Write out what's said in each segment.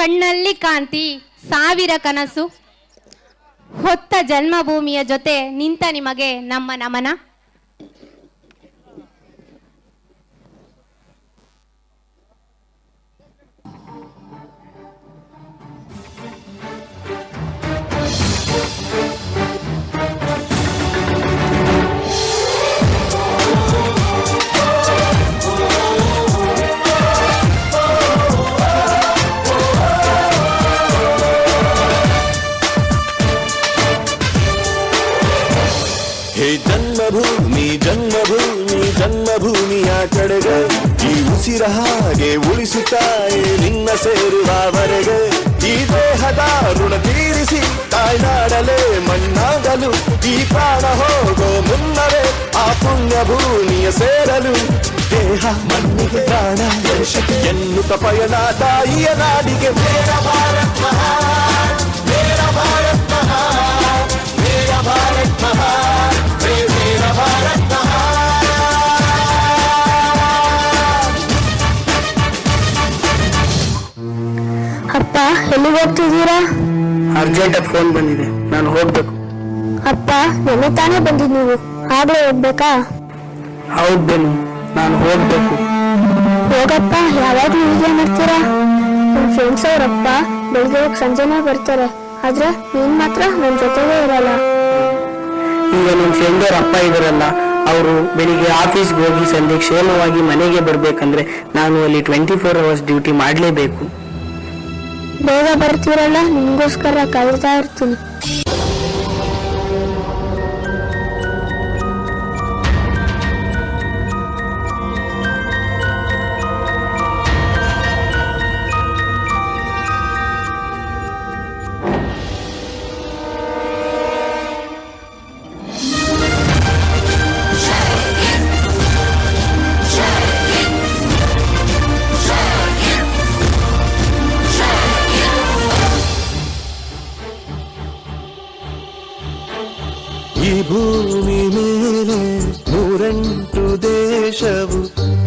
ಕಣ್ಣಲ್ಲಿ ಕಾಂತಿ ಸಾವಿರ ಕನಸು ಹೊತ್ತ ಜನ್ಮಭೂಮಿಯ ಜೊತೆ ನಿಂತ ನಿಮಗೆ ನಮ್ಮ ನಮನ. ಹೇ ಜನ್ಮಭೂಮಿ ಜನ್ಮಭೂಮಿ ಜನ್ಮಭೂಮಿಯ ಕಡೆಗೆ ಈ ಉಸಿರ ಹಾಗೆ ಉಳಿಸುತ್ತಾಯೆ ನಿನ್ನ ಸೇರುವವರೆಗೆ. ಈ ದೇಹದ ಋಣ ತೀರಿಸಿ ತಾಯ್ನಾಡಲೇ ಮಣ್ಣಾಗಲು ಈ ಪ್ರಾಣ ಹೋಗೋ ಮುನ್ನವೇ ಆ ಪುಣ್ಯ ಭೂಮಿಯ ಸೇರಲು. ದೇಹ ಮಣ್ಣಿಗೆ ಪ್ರಾಣ ದೇಶಕ್ಕೆ ಎನ್ನುತ್ತ ಪಯಣ ತಾಯಿಯ ನಾಡಿಗೆ. ಮೇರ ಭಾರತ್ ಮಹಾನ್, ಮೇರ ಭಾರತ್ ಮಹಾನ್, ಮೇರ ಭಾರತ್ ಮಹಾನ್, ಮೇರ ಭಾರತ್ ಮಹಾನ್. ಅಪ್ಪ ಎಲ್ಲಿಗೆ ಹೋಗ್ತಿದ್ದೀರಾ? ಅರ್ಜೆಂಟ್ ಫೋನ್ ಬಂದಿದೆ, ನಾನು ಹೋಗ್ಬೇಕು. ಅಪ್ಪ ನೆನ್ನೆ ತಾನೇ ಬಂದಿದ್ ನೀವು, ಆಗ್ಲೇ ಹೋಗ್ಬೇಕಾ? ಹೌದ್ ಬೇನು, ನಾನು ಹೋಗ್ಬೇಕು. ಹೋಗಪ್ಪ, ಯಾವಾಗ್ಲೂ ಹೀಗೆ ಮಾಡ್ತೀರಾ? ನಮ್ ಫ್ರೆಂಡ್ಸ್ ಅವರಪ್ಪ ಬೆಳಿಗ್ಗೆ ಹೋಗಿ ಸಂಜೆನೇ ಬರ್ತಾರೆ, ಆದ್ರೆ ನೀನ್ ಮಾತ್ರ ನನ್ ಜೊತೆಗೆ ಇರಲ್ಲ. ಈಗ ನಿಮ್ ಫ್ರೆಂಡ್ ಅವ್ರ ಅಪ್ಪ ಇದಾರಲ್ಲ, ಅವರು ಬೆಳಿಗ್ಗೆ ಆಫೀಸ್ಗೆ ಹೋಗಿ ಸಂಜೆ ಕ್ಷೇಮವಾಗಿ ಮನೆಗೆ ಬರ್ಬೇಕಂದ್ರೆ ನಾನು ಅಲ್ಲಿ 24 hours ಡ್ಯೂಟಿ ಮಾಡ್ಲೇಬೇಕು. ಬೇಗ ಬರ್ತೀರಲ್ಲ, ನಿಮ್ಗೋಸ್ಕರ ಕಾಯ್ತಾ ಇರ್ತೀನಿ. ಈ ಭೂಮಿ ಮೇಲೆ 108 ದೇಶವು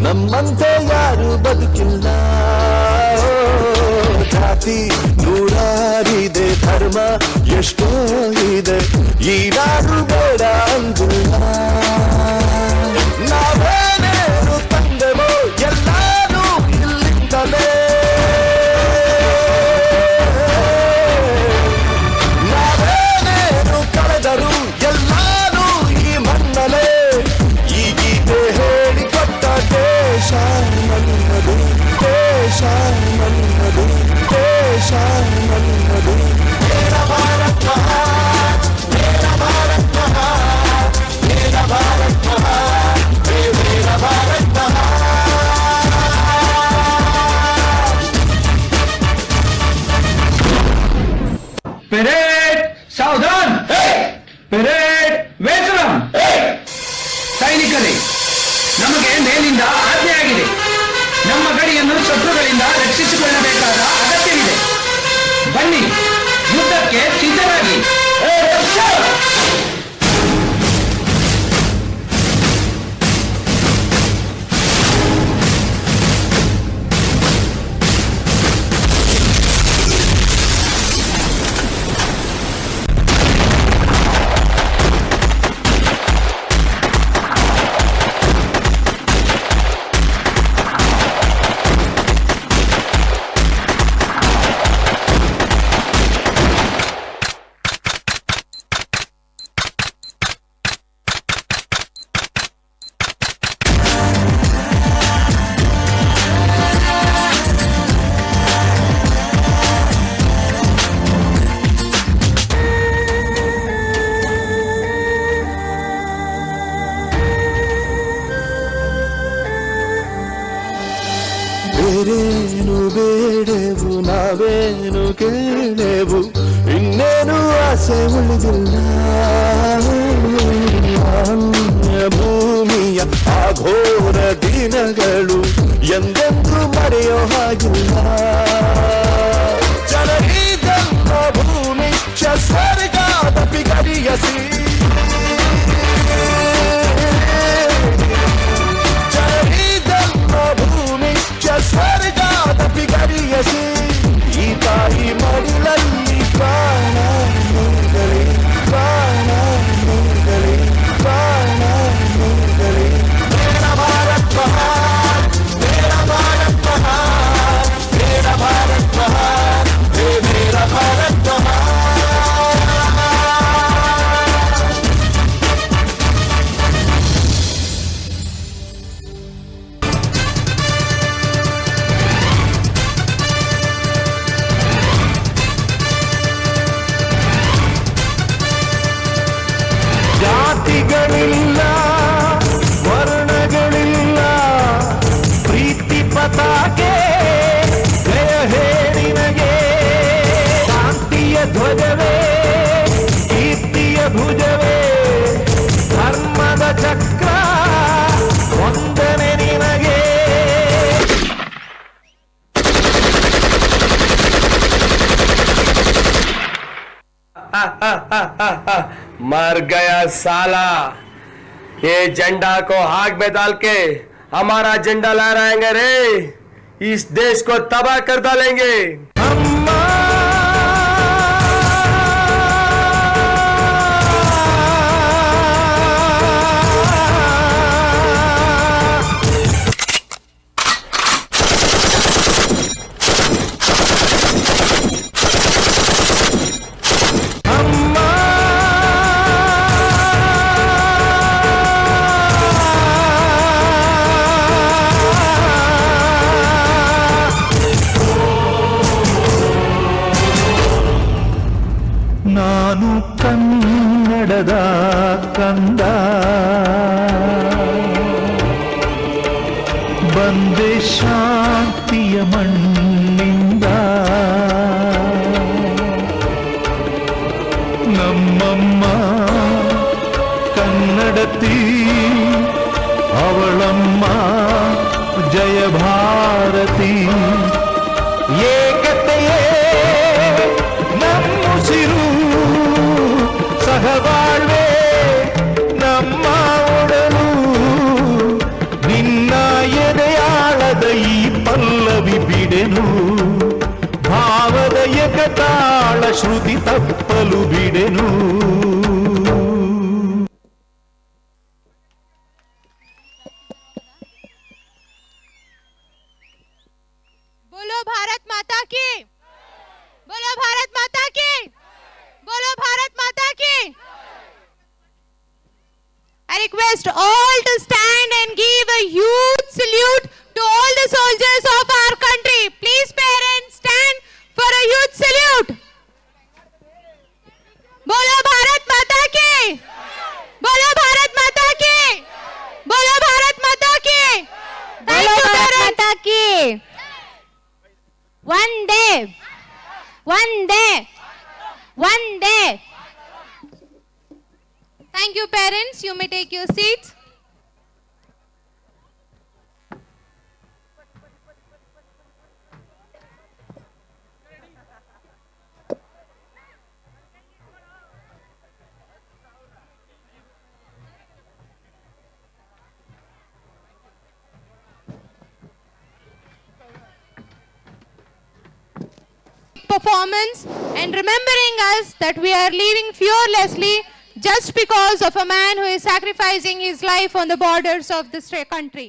ನಮ್ಮಂತೆ ಯಾರು ಬದುಕಿಲ್ಲ. ಜಾತಿ ನೂರಾರಿದೆ, ಧರ್ಮ ಎಷ್ಟೋ ಇದೆ, ಈ ನಾಡು ಬೇಡ ಅಂದಿಲ್ಲ. ನಾವೇನೇನು ತಂದೆವೋ ಎಲ್ಲಾರು ಇಲ್ಲಿಂದಲೇ. ನಾವೇನೇನು ಕಳೆದರು ಎಲ್ಲಾರು ಈ ಮಣ್ಣಲೇ. ಈ ಗೀತೆ ಹೇಳಿಕೊಟ್ಟ ದೇಶ ನನ್ನದು, ದೇಶ ನನ್ನದು, ದೇಶ ನನ್ನದು. ಮೇರ ಭಾರತ್ ಮಹಾನ್, ಮೇರ ಭಾರತ್ ಮಹಾನ್, ಮೇರ ಭಾರತ್ ಮಹಾನ್, ಮೇರ ಭಾರತ್ ಮಹಾನ್. ಪೆರೇಡ್ ಸಾವಧಾನ್, ಪೆರೇಡ್ ವೇತನ. ಸೈನಿಕರೇ, ನಮಗೆ ಮೇಲಿಂದ ಆಜ್ಞೆಯಾಗಿದೆ. ನಮ್ಮ ಗಡಿಯನ್ನು ಶತ್ರುಗಳಿಂದ ರಕ್ಷಿಸಿಕೊಳ್ಳಬೇಕಾದ ಅಗತ್ಯವಿದೆ. ಬನ್ನಿ, ಯುದ್ಧಕ್ಕೆ ಸಿದ್ಧರಾಗಿ. ಬೇರೇನು ಬೇಡೆವು, ನಾವೇನು ಕೇಳೆವು, ಇನ್ನೇನು ಆಸೆ ಉಳಿದಿಲ್ಲ. ಅನ್ಯ ಭೂಮಿಯ ಆಘೋರ ದಿನಗಳು ಎಂದೆಂದು ಮರೆಯೋ ಹಾಗಿಲ್ಲ. ಜನರಿ ಜನ್ಮಭೂಮಿ ಸ್ವರ್ಗಾದಪಿ ಗರಿಯಸಿ. ಜನರಿ ಜನ್ಮಭೂಮಿ ಸ್ವರ್ಗಾದಪಿ ಗರಿಯಸಿ. ಈ मर गया साला। ये झंडा को आग में डाल के हमारा झंडा लहराएंगे रे, इस देश को तबाह कर डालेंगे। ನಾನು ಕನ್ನಡದ ಕಂದ, ಬಂದೆ ಶಾಂತಿಯ ಮಣ್ಣಿಂದ. ನಮ್ಮಮ್ಮ ಕನ್ನಡತಿ, ಅವಳಮ್ಮ ಜಯ ಭಾರತಿ. ಏಕತೆಯೇ ನಮ್ಮುಸಿರು, ಸಹಬಾಳ್ವೆ ನಮ್ಮ ಒಡಲು. ನಿನ್ನ ಎದೆಯಾಳದ ಈ ಪಲ್ಲವಿ ಬಿಡೆನು, ಭಾವದ ಏಕತಾಳ ಶ್ರುತಿ ತಪ್ಪಲು ಬಿಡೆನು. बोलो भारत माता की, बोलो भारत माता की, बोलो भारत माता की. I request all to stand and give a huge salute to all the soldiers of our country. Please parents, stand for a huge salute. बोलो भारत माता की, बोलो भारत माता की, बोलो भारत माता की. Thank you parents. Vande, Vande, Vande. Thank you parents, you may take your seats. Performance and remembering us that we are living fearlessly just because of a man who is sacrificing his life on the borders of this country.